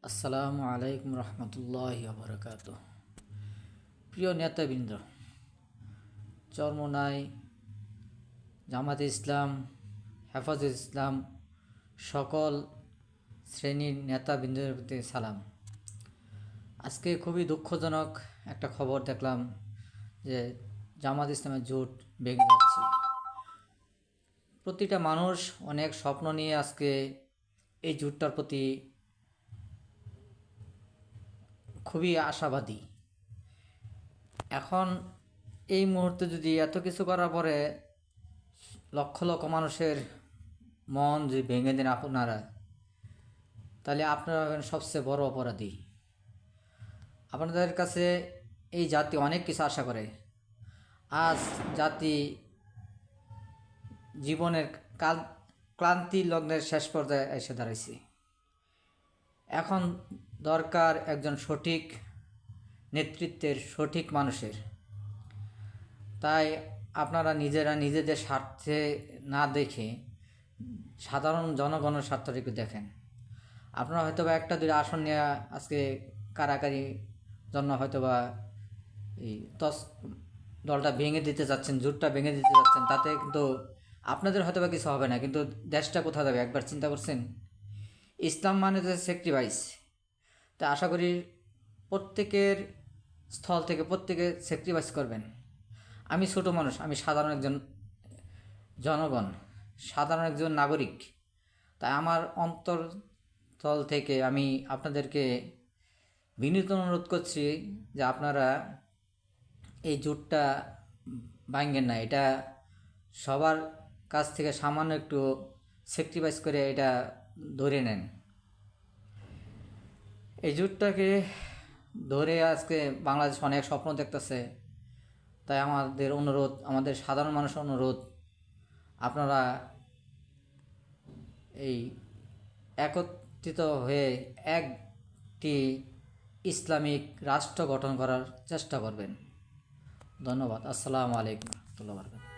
আসসালামু আলাইকুম রহমতুল্লাহি ওয়া প্রিয় নেতাবৃন্দ, চরমোনাই জামাতে ইসলাম, হেফাজতে ইসলাম সকল শ্রেণীর নেতাবৃন্দের প্রতি সালাম। আজকে খুবই দুঃখজনক একটা খবর দেখলাম যে জামাত ইসলামের জোট ভেঙে যাচ্ছে। প্রতিটা মানুষ অনেক স্বপ্ন নিয়ে আজকে এই জোটটার প্রতি খুবই আশাবাদী। এখন এই মুহূর্তে যদি এত কিছু করার পরে লক্ষ লক্ষ মানুষের মন যদি ভেঙে দেন আপনারা, তাহলে আপনারা হবেন সবচেয়ে বড় অপরাধী। আপনাদের কাছে এই জাতি অনেক কিছু আশা করে। আজ জাতি জীবনের ক্লান্তি লগ্নের শেষ পর্যায়ে এসে দাঁড়াইছে। এখন দরকার একজন সঠিক নেতৃত্বের, সঠিক মানুষের। তাই আপনারা নিজেরা নিজেদের স্বার্থে না দেখে সাধারণ জনগণের স্বার্থটা একটু দেখেন। আপনারা হয়তো বা একটা দুটো আসন নিয়ে আজকে কারাকারি জন্য হয়তো বা এই দলটা ভেঙে দিতে যাচ্ছেন, জোটটা ভেঙে দিতে যাচ্ছেন, তাতে কিন্তু আপনাদের হয়তো বা কিছু হবে না, কিন্তু দেশটা কোথায় যাবে একবার চিন্তা করছেন? ইসলাম মানে তো স্যাক্রিফাইস। তা আশা করি প্রত্যেকের স্থল থেকে প্রত্যেকে স্যাক্রিফাইস করবেন। আমি ছোট মানুষ, আমি সাধারণ একজন জনগণ, সাধারণ একজন নাগরিক। তাই আমার অন্তরস্থল থেকে আমি আপনাদেরকে বিনীত অনুরোধ করছি যে আপনারা এই জোটটা ভাঙেন না। এটা সবার কাছ থেকে সামান্য একটু স্যাক্রিফাইস করে এটা ধরে নেন। এই জোটটাকে ধরে আজকে বাংলাদেশ অনেক স্বপ্ন দেখতেছে। তাই আমাদের অনুরোধ, আমাদের সাধারণ মানুষের অনুরোধ, আপনারা এই একত্রিত হয়ে একটি ইসলামিক রাষ্ট্র গঠন করার চেষ্টা করবেন। ধন্যবাদ। আসসালামু আলাইকুম রহমতুল্লাহি ওয়া বারাকাতুহু।